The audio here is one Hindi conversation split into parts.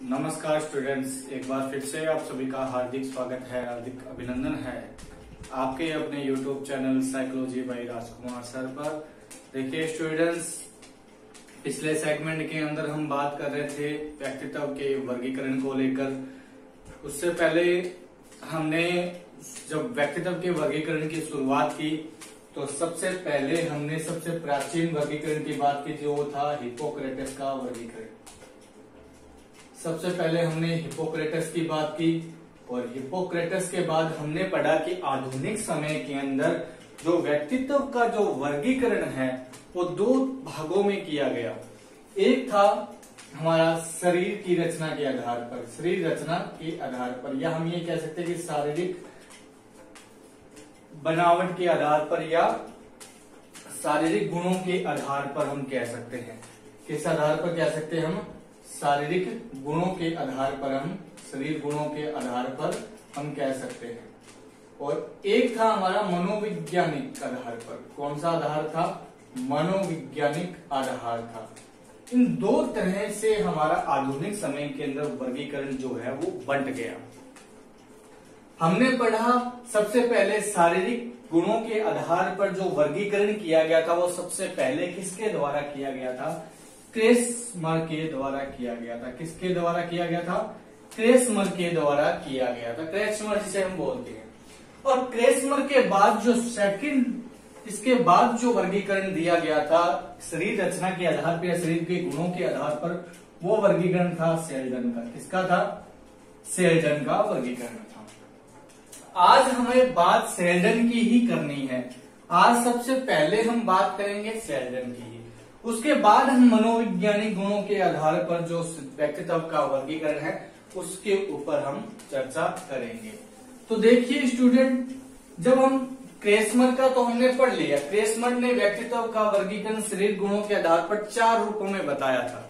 नमस्कार स्टूडेंट्स, एक बार फिर से आप सभी का हार्दिक स्वागत है, हार्दिक अभिनंदन है आपके अपने YouTube चैनल साइकोलॉजी बाय राजकुमार सर पर। देखिए स्टूडेंट्स, पिछले सेगमेंट के अंदर हम बात कर रहे थे व्यक्तित्व के वर्गीकरण को लेकर। उससे पहले हमने जब व्यक्तित्व के वर्गीकरण की शुरुआत की तो सबसे पहले हमने सबसे प्राचीन वर्गीकरण की बात की, जो था हिप्पोक्रेटस का वर्गीकरण। सबसे पहले हमने हिप्पोक्रेटस की बात की और हिप्पोक्रेटस के बाद हमने पढ़ा कि आधुनिक समय के अंदर जो व्यक्तित्व का जो वर्गीकरण है वो दो भागों में किया गया। एक था हमारा शरीर की रचना के आधार पर, शरीर रचना के आधार पर, या हम ये कह सकते हैं कि शारीरिक बनावट के आधार पर या शारीरिक गुणों के आधार पर हम कह सकते हैं। किस आधार पर कह सकते हैं हम? शारीरिक गुणों के आधार पर, हम शरीर गुणों के आधार पर हम कह सकते हैं। और एक था हमारा मनोवैज्ञानिक आधार पर। कौन सा आधार था? मनोवैज्ञानिक आधार था। इन दो तरह से हमारा आधुनिक समय के अंदर वर्गीकरण जो है वो बंट गया। हमने पढ़ा सबसे पहले शारीरिक गुणों के आधार पर जो वर्गीकरण किया गया था वो सबसे पहले किसके द्वारा किया गया था? क्रेसमर के द्वारा किया गया था। किसके द्वारा किया गया था? क्रेसमर के द्वारा किया गया था। क्रेसमर जिसे हम बोलते हैं। और क्रेसमर के बाद जो इसके बाद जो वर्गीकरण दिया गया था शरीर रचना के आधार पर या शरीर के गुणों के आधार पर, वो वर्गीकरण था सेल्डन का। किसका था? सेल्डन का वर्गीकरण था। आज हमें बात सेल्डन की ही करनी है। आज सबसे पहले हम बात करेंगे सेल्डन की, उसके बाद हम मनोवैज्ञानिक गुणों के आधार पर जो व्यक्तित्व का वर्गीकरण है उसके ऊपर हम चर्चा करेंगे। तो देखिए स्टूडेंट, जब हम क्रेसमर का तो हमने पढ़ लिया। क्रेसमर ने व्यक्तित्व का वर्गीकरण शरीर गुणों के आधार पर 4 रूपों में बताया था।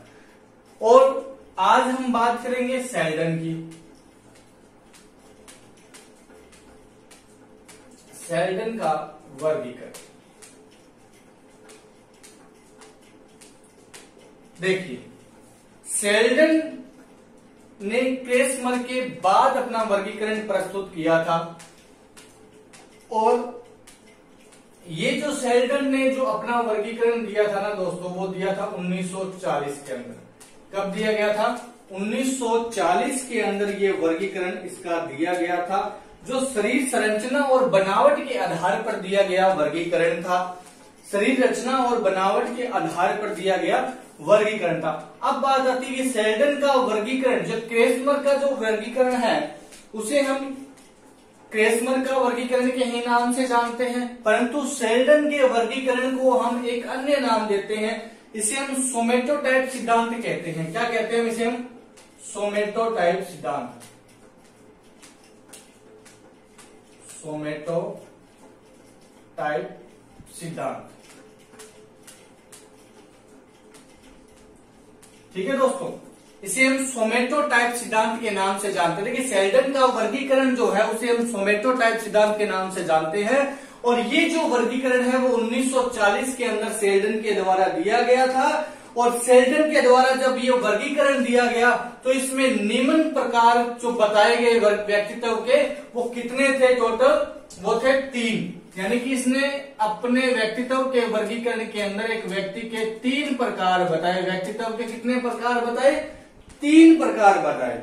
और आज हम बात करेंगे सेल्डन की। सेल्डन का वर्गीकरण देखिए, सेल्डन ने क्रेसमर के बाद अपना वर्गीकरण प्रस्तुत किया था। और ये जो सेल्डन ने जो अपना वर्गीकरण दिया था ना दोस्तों, वो दिया था 1940 के अंदर। कब दिया गया था? 1940 के अंदर ये वर्गीकरण इसका दिया गया था, जो शरीर संरचना और बनावट के आधार पर दिया गया वर्गीकरण था। शरीर रचना और बनावट के आधार पर दिया गया वर्गीकरण था। अब बात आती है सेल्डन का वर्गीकरण। जो क्रेसमर का जो वर्गीकरण है उसे हम क्रेसमर का वर्गीकरण के ही नाम से जानते हैं, परंतु सेल्डन के वर्गीकरण को हम एक अन्य नाम देते हैं। इसे हम सोमेटोटाइप सिद्धांत कहते हैं। क्या कहते हैं इसे हम? सोमेटोटाइप सिद्धांत। सोमेटोटाइप सिद्धांत। ठीक है दोस्तों, इसे हम सोमेटोटाइप सिद्धांत के नाम से जानते हैं। देखिए सेल्डन का वर्गीकरण जो है उसे हम सोमेटोटाइप सिद्धांत के नाम से जानते हैं। और ये जो वर्गीकरण है वो 1940 के अंदर सेल्डन के द्वारा दिया गया था। और सेल्डन के द्वारा जब ये वर्गीकरण दिया गया तो इसमें निम्न प्रकार जो बताए गए व्यक्तित्व के वो कितने थे टोटल? वो थे 3। यानी कि इसने अपने व्यक्तित्व के वर्गीकरण के अंदर एक व्यक्ति के 3 प्रकार बताए। व्यक्तित्व के कितने प्रकार बताए? 3 प्रकार बताए।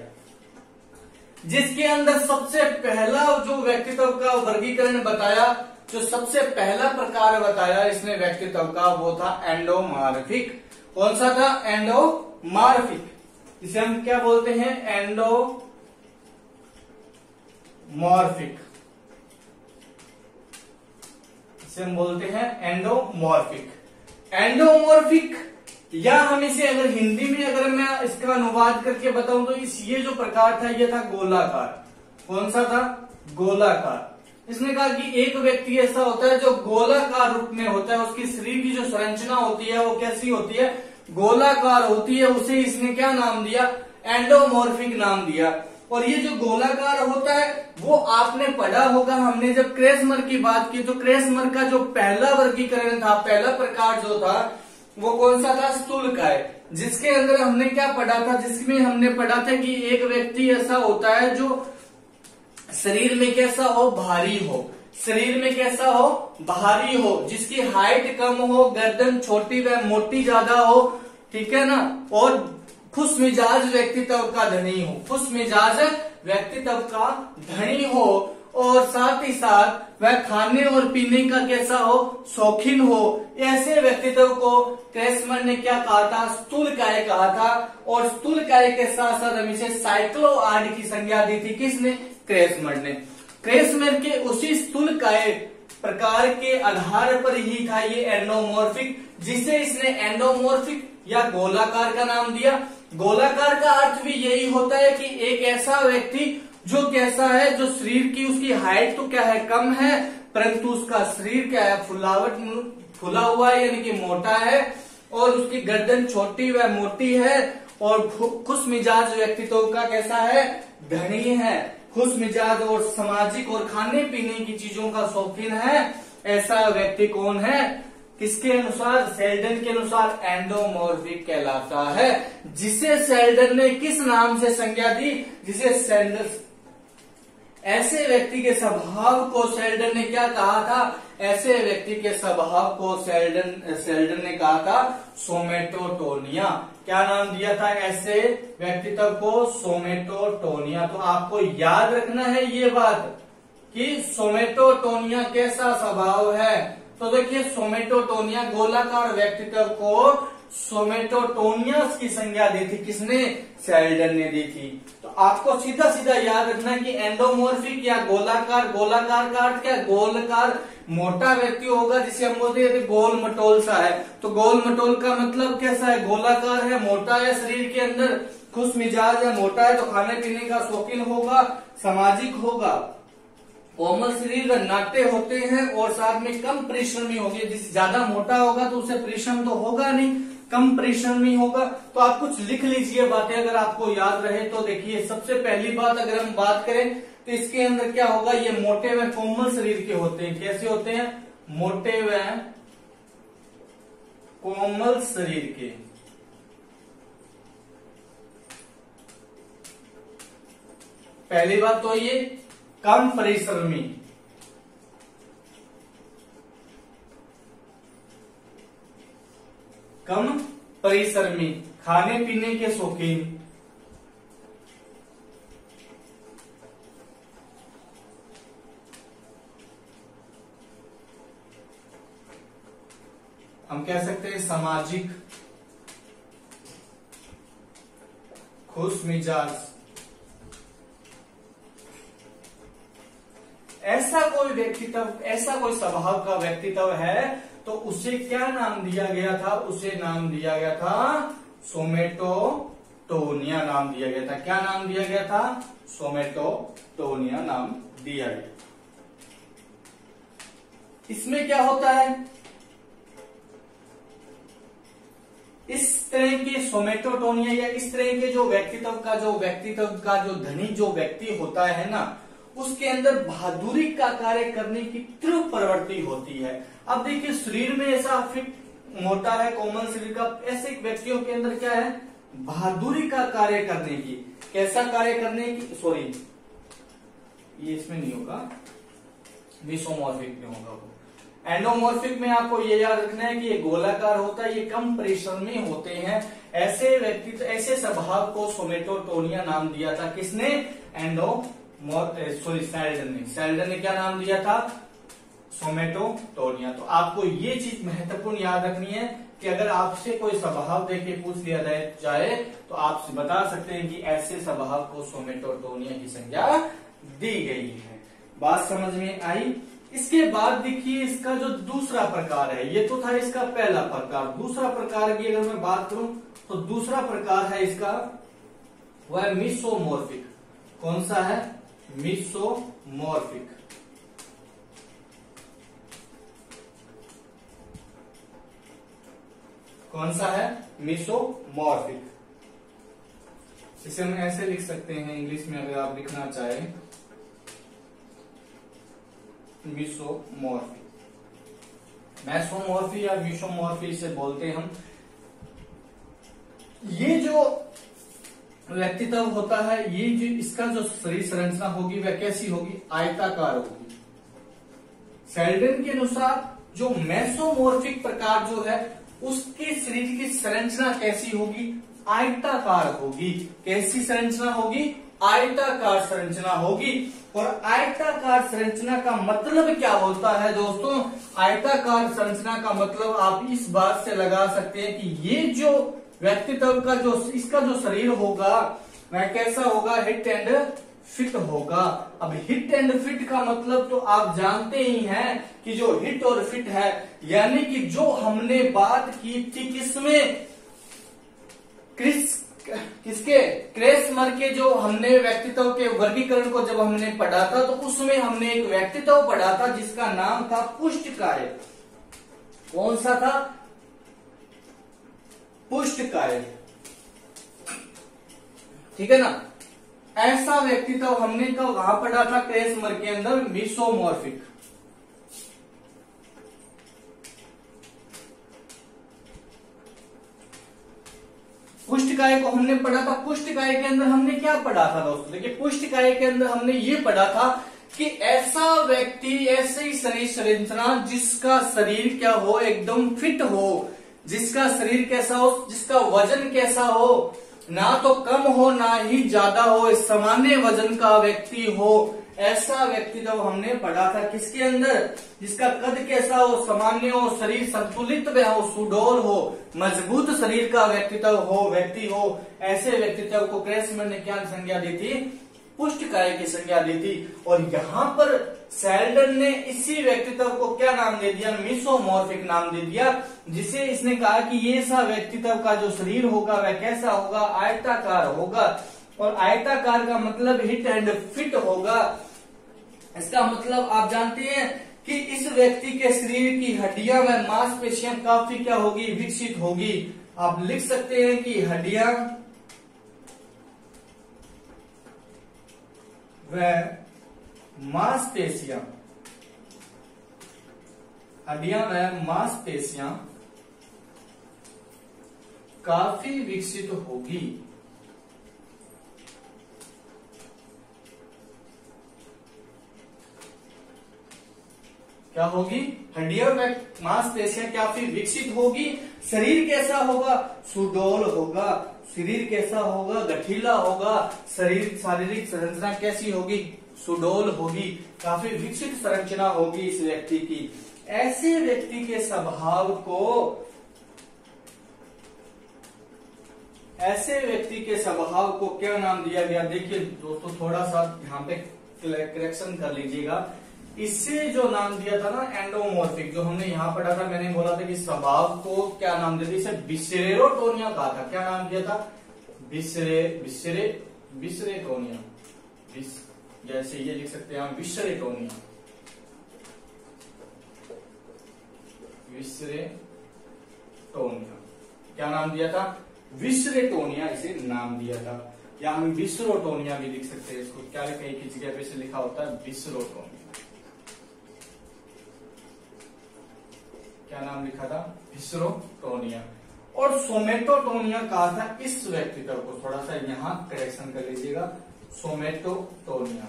जिसके अंदर सबसे पहला जो व्यक्तित्व का वर्गीकरण बताया, जो सबसे पहला प्रकार बताया इसने व्यक्तित्व का, वो था एंडोमॉर्फिक। कौन सा था? एंडोमॉर्फिक। इसे हम क्या बोलते हैं? एंडोमॉर्फिक। इसे हम बोलते हैं एंडोमॉर्फिक। एंडोमॉर्फिक, या हम इसे अगर हिंदी में अगर मैं इसका अनुवाद करके बताऊं तो ये जो प्रकार था ये था गोलाकार। कौन सा था? गोलाकार। इसने कहा कि एक व्यक्ति ऐसा होता है जो गोलाकार रूप में होता है, उसकी शरीर की जो संरचना होती है वो कैसी होती है? गोलाकार होती है। उसे इसने क्या नाम दिया? एंडोमॉर्फिक नाम दिया। और ये जो गोलाकार होता है वो आपने पढ़ा होगा, हमने जब क्रेसमर की बात की तो क्रेसमर का जो पहला वर्गीकरण था, पहला प्रकार जो था वो कौन सा था? स्थूलकाय। जिसके अंदर हमने क्या पढ़ा था, जिसमें हमने पढ़ा था कि एक व्यक्ति ऐसा होता है जो शरीर में कैसा हो, भारी हो, शरीर में कैसा हो, भारी हो, जिसकी हाइट कम हो, गर्दन छोटी व मोटी ज्यादा हो, ठीक है ना, और खुश मिजाज व्यक्तित्व का धनी हो, खुश मिजाज व्यक्तित्व का धनी हो, और साथ ही साथ वह खाने और पीने का कैसा हो, शौकीन हो। ऐसे व्यक्तित्व को क्रेसमर ने क्या कहा था, स्थूलकाय कहा था। और स्थूलकाय के साथ साथ हम इसे साइक्लोआड की संज्ञा दी थी, किसने, क्रेसमर ने। क्रेसमर के उसी स्थूलकाय प्रकार के आधार पर ही था ये एंडोमॉर्फिक, जिसे इसने एंडोमॉर्फिक या गोलाकार का नाम दिया। गोलाकार का अर्थ भी यही होता है कि एक ऐसा व्यक्ति जो कैसा है, जो शरीर की उसकी हाइट तो क्या है, कम है, परंतु उसका शरीर क्या है, फुला हुआ है, यानी कि मोटा है, और उसकी गर्दन छोटी व मोटी है, और खुश मिजाज व्यक्तित्व का कैसा है, धनी है, खुश मिजाज और सामाजिक और खाने पीने की चीजों का शौकीन है। ऐसा व्यक्ति कौन है, किसके अनुसार, सेल्डन के अनुसार एंडोमॉर्फिक कहलाता है, जिसे सेल्डन ने किस नाम से संज्ञा दी, जिसे सेल्डन, ऐसे व्यक्ति के स्वभाव को सेल्डन ने क्या कहा था, ऐसे व्यक्ति के स्वभाव को सेल्डन ने कहा था सोमेटोटोनिया। क्या नाम दिया था ऐसे व्यक्तित्व को, सोमेटोटोनिया। तो आपको याद रखना है ये बात कि सोमेटोटोनिया कैसा स्वभाव है। तो देखिए, सोमेटोटोनिया गोलाकार व्यक्तित्व को सोमेटोटोनिया की संज्ञा दी थी, किसने, सेल्डन ने दी थी। तो आपको सीधा सीधा याद रखना है कि एंडोमॉर्फिक या गोलाकार, गोलाकार का अर्थ क्या है, गोलकार मोटा व्यक्ति होगा, जिसे हम बोलते हैं गोल मटोल सा है। तो गोल मटोल का मतलब कैसा है, गोलाकार है, मोटा है, शरीर के अंदर खुश मिजाज है, मोटा है, तो खाने पीने का शौकीन होगा, सामाजिक होगा, कोमल शरीर, नाट्य होते हैं, और साथ में कम परिश्रमी होगी। जिस ज्यादा मोटा होगा तो उसे परिश्रम तो होगा नहीं, कम परिश्रमी होगा। तो आप कुछ लिख लीजिए बातें अगर आपको याद रहे तो। देखिए, सबसे पहली बात अगर हम बात करें तो इसके अंदर क्या होगा, ये मोटे व कोमल शरीर के होते हैं। कैसे होते हैं, मोटे व कोमल शरीर के। पहली बात तो ये कम परिश्रमी, कम परिश्रमी, खाने पीने के शौकीन, हम कह सकते हैं सामाजिक, खुश मिजाज। ऐसा कोई व्यक्तित्व, ऐसा कोई स्वभाव का व्यक्तित्व है तो उसे क्या नाम दिया गया था, उसे नाम दिया गया था सोमेटोटोनिया नाम दिया गया था। क्या नाम दिया गया था, सोमेटोटोनिया नाम दिया गया। इसमें क्या होता है, इस तरह के सोमेटोटोनिया या इस तरह के जो व्यक्तित्व का जो धनी जो व्यक्ति होता है ना, उसके अंदर बहादुरी का कार्य करने की तीव्र प्रवृत्ति होती है। अब देखिए, शरीर में ऐसा फिट मोटा है, कोमल शरीर का, ऐसे व्यक्तियों के अंदर क्या है, बहादुरी का कार्य करने की। कैसा कार्य करने की, सॉरी ये इसमें नहीं होगा, मिसोमॉर्फिक में होगा वो। एंडोमॉर्फिक में आपको ये याद रखना है कि ये गोलाकार होता है, ये कम परिश्रमी होते हैं। ऐसे व्यक्ति, ऐसे स्वभाव को सोमेटोटोनिया नाम दिया था, किसने, सेल्डन ने क्या नाम दिया था, सोमेटोटोनिया। तो आपको ये चीज महत्वपूर्ण याद रखनी है कि अगर आपसे कोई स्वभाव देके पूछ लिया जाए तो आप बता सकते हैं कि ऐसे स्वभाव को सोमेटोटोनिया की संज्ञा दी गई है। बात समझ में आई। इसके बाद देखिए, इसका जो दूसरा प्रकार है, ये तो था इसका पहला प्रकार। दूसरा प्रकार की अगर मैं बात करूं तो दूसरा प्रकार है इसका, वह है मिसोमॉर्फिक। कौन सा है, मिसोमॉर्फिक। कौन सा है, मिसोमॉर्फिक। इसे हम ऐसे लिख सकते हैं इंग्लिश में अगर आप लिखना चाहें, मिसोमॉर्फी। मैसोमॉर्फी या मिसोमॉर्फी से बोलते हैं हम। ये जो व्यक्तित्व होता है, ये जो इसका जो शरीर संरचना होगी वह कैसी होगी? आयताकार होगी। सेल्डन के अनुसार जो मेसोमॉर्फिक प्रकार जो है उसके शरीर की संरचना कैसी होगी? आयताकार होगी। कैसी संरचना होगी? आयताकार संरचना होगी। और आयताकार संरचना का मतलब क्या होता है दोस्तों? आयताकार संरचना का मतलब आप इस बात से लगा सकते हैं कि ये जो व्यक्तित्व का जो इसका जो शरीर होगा वह कैसा होगा? हिट एंड फिट होगा। अब हिट एंड फिट का मतलब तो आप जानते ही हैं कि जो हिट और फिट है, यानी कि जो हमने बात की थी किसमें? किसके? क्रेसमर के जो हमने व्यक्तित्व के वर्गीकरण को जब हमने पढ़ा था तो उसमें हमने एक व्यक्तित्व पढ़ा था जिसका नाम था पुष्टकाय। कौन सा था? पुष्टकाय। ठीक है ना? ऐसा व्यक्तित्व हमने कहाँ पढ़ा था? क्रेसमर के अंदर, मेसोमॉर्फिक। पुष्टकाय को हमने पढ़ा था। पुष्टकाय के अंदर हमने क्या पढ़ा था दोस्तों? देखिए, पुष्टकाय के अंदर हमने ये पढ़ा था कि ऐसा व्यक्ति, ऐसी शरीर संरचना जिसका शरीर क्या हो? एकदम फिट हो। जिसका शरीर कैसा हो? जिसका वजन कैसा हो? ना तो कम हो ना ही ज्यादा हो, सामान्य वजन का व्यक्ति हो। ऐसा व्यक्तित्व हमने पढ़ा था किसके अंदर? जिसका कद कैसा हो? सामान्य हो, शरीर संतुलित हो, सुडौल हो, मजबूत शरीर का व्यक्तित्व हो, व्यक्ति हो। ऐसे व्यक्तित्व को क्रेसमर ने क्या संज्ञा दी थी? पुष्टकाय की संज्ञा दी थी। और यहाँ पर सेल्डन ने इसी व्यक्तित्व को क्या नाम दे दिया? मेसोमॉर्फिक नाम दे दिया, जिसे इसने कहा कि ये सा व्यक्तित्व का जो शरीर होगा वह कैसा होगा? आयताकार होगा। और आयताकार का मतलब हिट एंड फिट होगा। इसका मतलब आप जानते हैं कि इस व्यक्ति के शरीर की हड्डियां व मांसपेशियां काफी क्या होगी? विकसित होगी। आप लिख सकते हैं कि हड्डियां व मांसपेशियां, हड्डियां व मांसपेशियां काफी विकसित होगी। क्या होगी? हड्डियां व मांसपेशियां काफी विकसित होगी। शरीर कैसा होगा? सुडौल होगा। शरीर कैसा होगा? गठीला होगा। शरीर शारीरिक संरचना कैसी होगी? सुडौल होगी। काफी विकसित संरचना होगी इस व्यक्ति की। ऐसे व्यक्ति के स्वभाव को, ऐसे व्यक्ति के स्वभाव को क्या नाम दिया गया? देखिए दोस्तों, थोड़ा सा यहाँ पे करेक्शन कर लीजिएगा। इससे जो नाम दिया था ना एंडोमॉर्फिक, जो हमने यहाँ पढ़ा था, मैंने बोला था कि स्वभाव को क्या नाम दिया था? इसे विसरेरोटोनिया कहा था। क्या नाम दिया था? विसरेटोनिया। जैसे ये लिख सकते हैं हम, विसरेटोनिया। विसरेटोनिया क्या नाम दिया था? विसरेटोनिया इसे नाम दिया था। या हम विसरोटोनिया भी लिख सकते हैं इसको। क्या कहीं की जगह पे से लिखा होता है विसरोटोनिया। क्या नाम लिखा था? विसरोटोनिया। और सोमेटोटोनिया कहा था इस व्यक्तित्व को। थोड़ा सा यहां करेक्शन कर लीजिएगा। सोमेटोटोनिया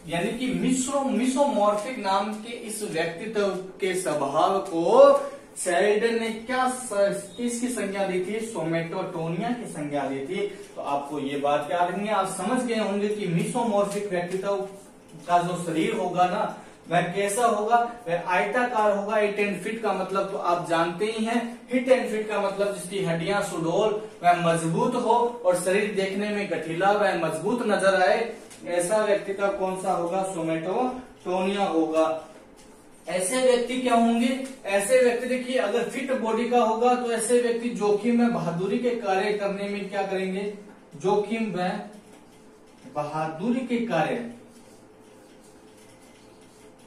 यानी कि मिसोमॉर्फिक नाम के इस व्यक्तित्व के स्वभाव को सेल्डन ने क्या किसकी संज्ञा दी थी? सोमेटोटोनिया की संज्ञा दी थी। तो आपको ये बात याद रखनी है। आप समझ गए होंगे कि मिसोमॉर्फिक व्यक्तित्व का जो शरीर होगा ना वह कैसा होगा? वह आयताकार होगा। हिट एंड फिट का मतलब तो आप जानते ही हैं। हिट एंड फिट का मतलब जिसकी हड्डियां सुडौल वह मजबूत हो और शरीर देखने में गठीला वह मजबूत नजर आए, ऐसा व्यक्तित्व कौन सा होगा? सोमेटोटोनिया होगा। ऐसे व्यक्ति क्या होंगे? ऐसे व्यक्ति देखिए, अगर फिट बॉडी का होगा तो ऐसे व्यक्ति जोखिम में बहादुरी के कार्य करने में क्या करेंगे? जोखिम व बहादुरी के कार्य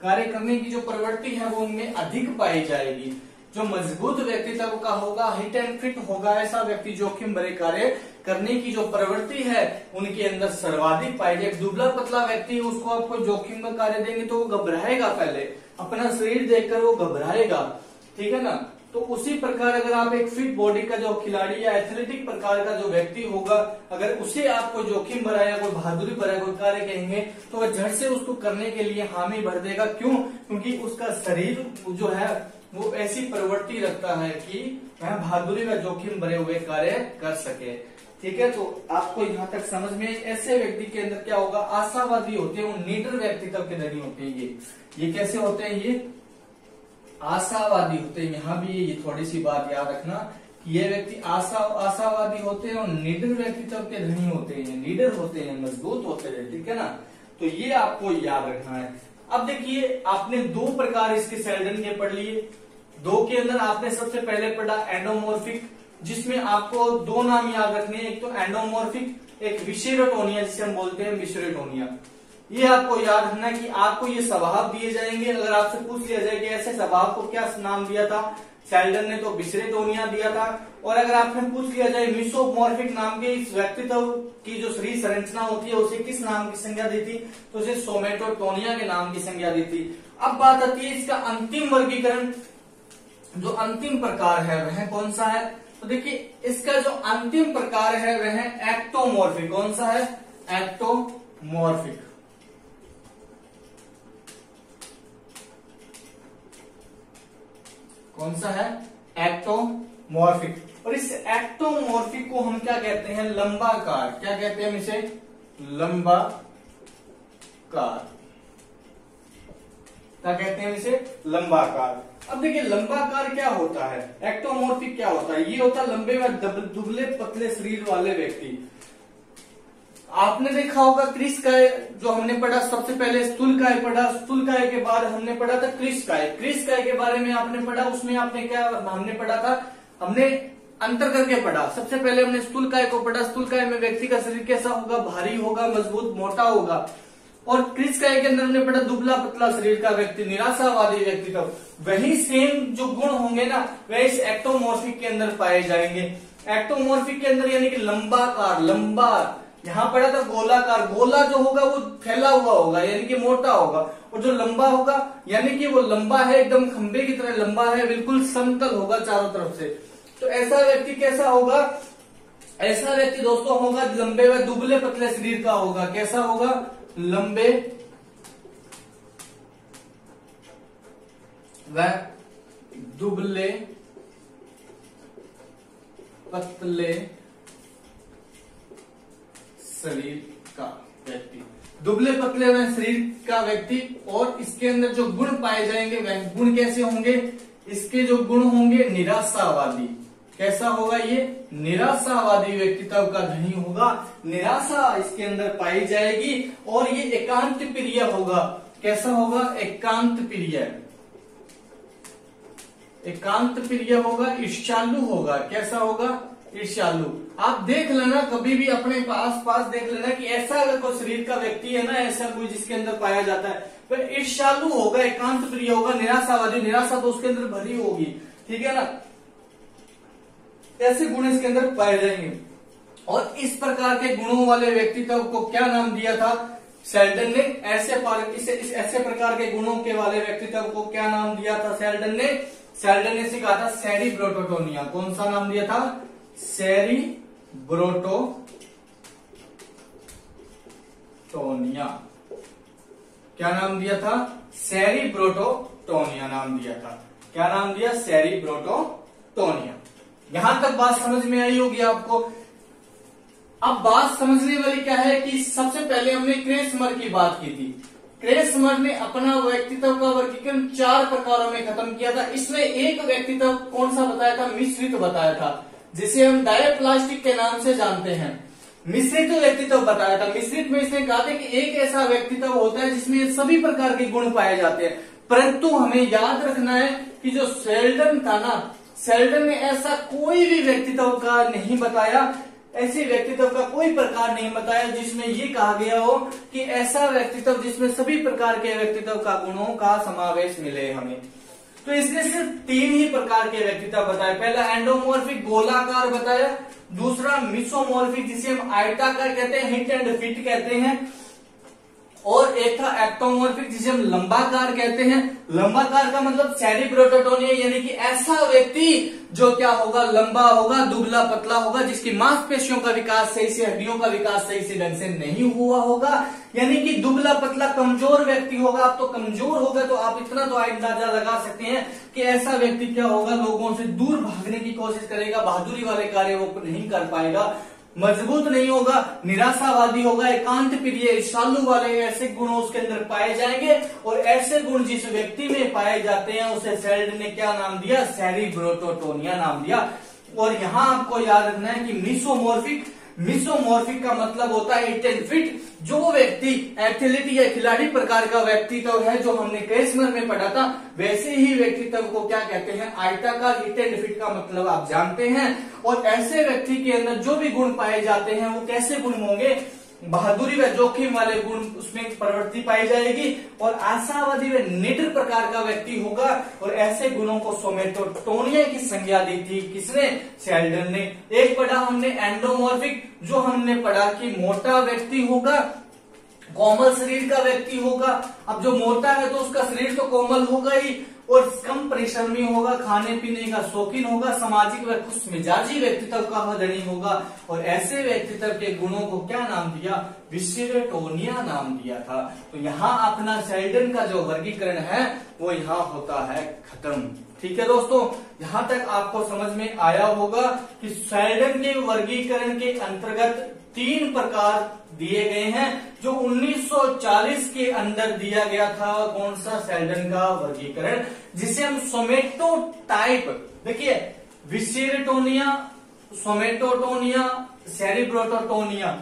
करने की जो प्रवृत्ति है वो उनमें अधिक पाई जाएगी। जो मजबूत व्यक्तित्व का होगा, हिट एंड फिट होगा, ऐसा व्यक्ति जोखिम भरे कार्य करने की जो प्रवृत्ति है उनके अंदर सर्वाधिक पाई जाएगी। दुबला पतला व्यक्ति, उसको आपको जोखिम का कार्य देंगे तो वो घबराएगा, पहले अपना शरीर देखकर वो घबराएगा। ठीक है ना? तो उसी प्रकार अगर आप एक फिट बॉडी का जो खिलाड़ी या एथलेटिक प्रकार का जो व्यक्ति होगा, अगर उसे आप कोई जोखिम भरा या कोई बहादुरी भरा कोई कार्य कहेंगे तो वह झट से उसको करने के लिए हामी भर देगा। क्यों? क्योंकि उसका शरीर जो है वो ऐसी प्रवृत्ति रखता है कि वह बहादुरी व जोखिम भरे हुए कार्य कर सके। ठीक है, तो आपको यहाँ तक समझ में, ऐसे व्यक्ति के अंदर क्या होगा, आशावादी होते हैं, वो निडर व्यक्तित्व के धनी होते हैं। ये कैसे होते हैं? ये आशावादी होते हैं। यहाँ भी ये थोड़ी सी बात याद रखना कि ये व्यक्ति आशावादी होते हैं और निडर व्यक्तित्व के धनी होते हैं, लीडर होते हैं, मजबूत होते हैं। ठीक है ना, तो ये आपको याद रखना है। अब देखिए, आपने दो प्रकार इसके सेल्डन के पढ़ लिए। दो के अंदर आपने सबसे पहले पढ़ा एंडोमॉर्फिक, जिसमें आपको दो नाम याद रखने हैं, एक तो एंडोमॉर्फिक, एक विसेरोटोनिया जिसे हम बोलते हैं विसेरोटोनिया। ये आपको याद रखना है कि आपको ये स्वभाव दिए जाएंगे। अगर आपसे पूछ लिया जाए कि ऐसे स्वभाव को क्या नाम दिया था सेल्डन ने, तो विसेरोटोनिया दिया था। और अगर आपने पूछ लिया जाए मिसोमॉर्फिक नाम के इस व्यक्तित्व की जो शरीर संरचना होती है उसे किस नाम की संज्ञा दी थी, तो उसे सोमेटोटोनिया के नाम की संज्ञा दी थी। अब बात आती है इसका अंतिम वर्गीकरण, जो अंतिम प्रकार है वह कौन सा है? तो देखिए, इसका जो अंतिम प्रकार है वह है एक्टोमॉर्फिक। कौन सा है? एक्टोमॉर्फिक। कौन सा है? एक्टोमॉर्फिक। और इस एक्टोमॉर्फिक को हम क्या कहते हैं? लंबाकार। क्या कहते हैं हम इसे? लंबाकार। क्या कहते हैं इसे? लंबाकार। अब देखिए, लंबाकार क्या होता है, एक्टोमॉर्फिक क्या होता है? ये होता है लंबे व दुबले पतले शरीर वाले व्यक्ति। आपने देखा होगा क्रिसकाय जो हमने पढ़ा, सबसे पहले स्थूलकाय पढ़ा, स्थूलकाय के बाद हमने पढ़ा था क्रिसकाय। क्रिसकाय के बारे में आपने पढ़ा, उसमें आपने क्या हमने पढ़ा था, हमने अंतर करके पढ़ा। सबसे पहले हमने स्थूलकाय को पढ़ा। स्थूलकाय में व्यक्ति का शरीर कैसा होगा? भारी होगा, मजबूत, मोटा होगा। और क्रिसकाय के अंदर हमने पढ़ा दुबला पतला शरीर का व्यक्ति, निराशावादी व्यक्तित्व। वही सेम जो गुण होंगे ना वह इस एक्टोमॉर्फिक के अंदर पाए जाएंगे। एक्टोमॉर्फिक के अंदर यानी कि लंबाकार, लंबा, यहाँ पढ़ा था गोलाकार। गोला जो होगा वो फैला हुआ होगा यानी कि मोटा होगा, और जो लंबा होगा यानी कि वो लंबा है, एकदम खंबे की तरह लंबा है, बिल्कुल समतल होगा चारों तरफ से। तो ऐसा व्यक्ति कैसा होगा? ऐसा व्यक्ति दोस्तों होगा लंबे व दुबले पतले शरीर का होगा। कैसा होगा? लंबे व दुबले पतले शरीर का व्यक्ति, दुबले पतले व शरीर का व्यक्ति। और इसके अंदर जो गुण पाए जाएंगे वह गुण कैसे होंगे? इसके जो गुण होंगे निराशावादी। कैसा होगा ये? निराशावादी व्यक्तित्व का धनी होगा। निराशा इसके अंदर पाई जाएगी और ये एकांत प्रिय होगा। कैसा होगा? एकांत प्रिय। एकांत प्रिय होगा, ईर्ष्यालु होगा। कैसा होगा? ईर्ष्यालु। आप देख लेना, कभी भी अपने आस पास देख लेना कि ऐसा अगर कोई शरीर का व्यक्ति है ना, ऐसा कोई जिसके अंदर पाया जाता है वह ईर्ष्यालु होगा, एकांत प्रिय होगा, निराशावादी। निराशा तो उसके अंदर भरी होगी। ठीक है ना, ऐसे गुण इसके अंदर पाए जाएंगे। और इस प्रकार के गुणों वाले व्यक्तित्व को क्या नाम दिया था सेल्डन ने? ऐसे प्रकार के गुणों के वाले व्यक्तित्व को क्या नाम दिया था सेल्डन ने? सेल्डन ने कहा था सेरिब्रोटोनिया। कौन सा नाम दिया था? सेरिब्रोटोनिया। क्या नाम दिया था? सेरिब्रोटोनिया नाम दिया था। क्या नाम दिया? सेरिब्रोटोनिया। यहां तक बात समझ में आई होगी आपको। अब बात समझने वाली क्या है कि सबसे पहले हमने क्रेसमर की बात की थी। क्रेसमर ने अपना व्यक्तित्व का वर्गीकरण 4 प्रकारों में खत्म किया था। इसमें एक व्यक्तित्व कौन सा बताया था? मिश्रित बताया था, जिसे हम डायप्लास्टिक के नाम से जानते हैं। मिश्रित व्यक्तित्व बताया था। मिश्रित में इसने कहा था कि एक ऐसा व्यक्तित्व होता है जिसमें सभी प्रकार के गुण पाए जाते हैं। परंतु हमें याद रखना है कि जो सेल्डन था ना, सेल्डन ने ऐसा कोई भी व्यक्तित्व का नहीं बताया, ऐसे व्यक्तित्व का कोई प्रकार नहीं बताया जिसमें ये कहा गया हो कि ऐसा व्यक्तित्व जिसमें सभी प्रकार के व्यक्तित्व का गुणों का समावेश मिले हमें। तो इसने सिर्फ 3 ही प्रकार के व्यक्तित्व बताए। पहला एंडोमॉर्फिक, गोलाकार बताया। दूसरा मिसोमॉर्फिक, जिसे हम आयताकार कहते हैं, हिट एंड फिट कहते हैं। और एक था एक्टोमॉर्फिक जिसे हम लंबाकार कहते हैं। लंबाकार का मतलब सेरिब्रोटोटोनिया, यानी कि ऐसा व्यक्ति जो क्या होगा, लंबा होगा, दुबला पतला होगा, जिसकी मांसपेशियों का विकास सही से, हड्डियों का विकास सही से ढंग से नहीं हुआ होगा, यानी कि दुबला पतला कमजोर व्यक्ति होगा। आप तो कमजोर हो गए तो आप इतना तो अंदाजा लगा सकते हैं कि ऐसा व्यक्ति क्या होगा, लोगों से दूर भागने की कोशिश करेगा, बहादुरी वाले कार्य वो नहीं कर पाएगा, मजबूत नहीं होगा, निराशावादी होगा, एकांत प्रिय, ईर्ष्यालु वाले ऐसे गुण उसके अंदर पाए जाएंगे। और ऐसे गुण जिस व्यक्ति में पाए जाते हैं उसे सेल्डन ने क्या नाम दिया, सेरिब्रोटोटोनिया नाम दिया। और यहां आपको याद रखना है कि मिसोमॉर्फिक का मतलब होता है हिट फिट। जो व्यक्ति एथलीट या खिलाड़ी प्रकार का व्यक्तित्व है, जो हमने क्रेस्मर में पढ़ा था, वैसे ही व्यक्तित्व को क्या कहते हैं, आयताकार। हिट एंड फिट का मतलब आप जानते हैं। और ऐसे व्यक्ति के अंदर जो भी गुण पाए जाते हैं वो कैसे गुण होंगे, बहादुरी व जोखिम वाले गुण उसमें प्रवृत्ति पाई जाएगी। और आशावादी व निडर प्रकार का व्यक्ति होगा। और ऐसे गुणों को सोमेटोटोनिया की संज्ञा दी थी किसने, सेल्डन ने। एक पढ़ा हमने एंडोमॉर्फिक, जो हमने पढ़ा कि मोटा व्यक्ति होगा, कोमल शरीर का व्यक्ति होगा। अब जो मोटा है तो उसका शरीर तो कोमल होगा ही, और कम परिश्रमी होगा, खाने पीने का शौकीन होगा, सामाजिक व खुश मिजाजी व्यक्तित्व का धनी होगा। और ऐसे व्यक्तित्व के गुणों को क्या नाम दिया, विसेरेटोनिया नाम दिया था। तो यहाँ अपना सेल्डन का जो वर्गीकरण है वो यहाँ होता है खत्म। ठीक है दोस्तों, यहां तक आपको समझ में आया होगा कि सेल्डन के वर्गीकरण के अंतर्गत 3 प्रकार दिए गए हैं, जो 1940 के अंदर दिया गया था। कौन सा, सेल्डन का वर्गीकरण, जिसे हम सोमेटोटाइप, देखिए विसेरेटोनिया, सोमेटोटोनिया, सेरिब्रोटोटोनिया,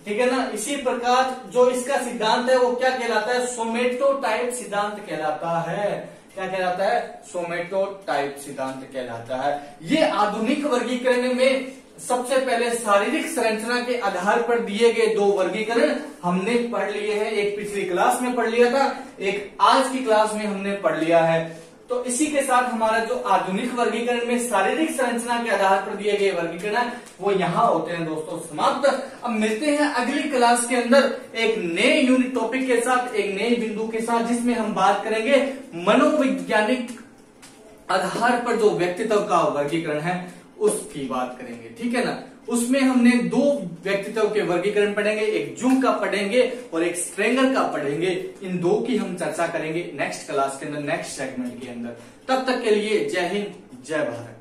ठीक है ना। इसी प्रकार जो इसका सिद्धांत है वो क्या कहलाता है, सोमेटोटाइप सिद्धांत कहलाता है। क्या कहलाता है, सोमेटोटाइप सिद्धांत कहलाता है। ये आधुनिक वर्गीकरण में सबसे पहले शारीरिक संरचना के आधार पर दिए गए 2 वर्गीकरण हमने पढ़ लिए हैं। एक पिछली क्लास में पढ़ लिया था, एक आज की क्लास में हमने पढ़ लिया है। तो इसी के साथ हमारा जो आधुनिक वर्गीकरण में शारीरिक संरचना के आधार पर दिए गए वर्गीकरण वो यहाँ होते हैं दोस्तों समाप्त। अब मिलते हैं अगली क्लास के अंदर एक नए यूनिट टॉपिक के साथ, एक नए बिंदु के साथ, जिसमें हम बात करेंगे मनोवैज्ञानिक आधार पर जो व्यक्तित्व का वर्गीकरण है उसकी बात करेंगे। ठीक है ना। उसमें हमने 2 व्यक्तित्व के वर्गीकरण पढ़ेंगे, एक जुंग का पढ़ेंगे और एक स्ट्रेंगर का पढ़ेंगे। इन 2 की हम चर्चा करेंगे नेक्स्ट क्लास के अंदर, नेक्स्ट सेगमेंट के अंदर। तब तक के लिए जय हिंद, जय भारत।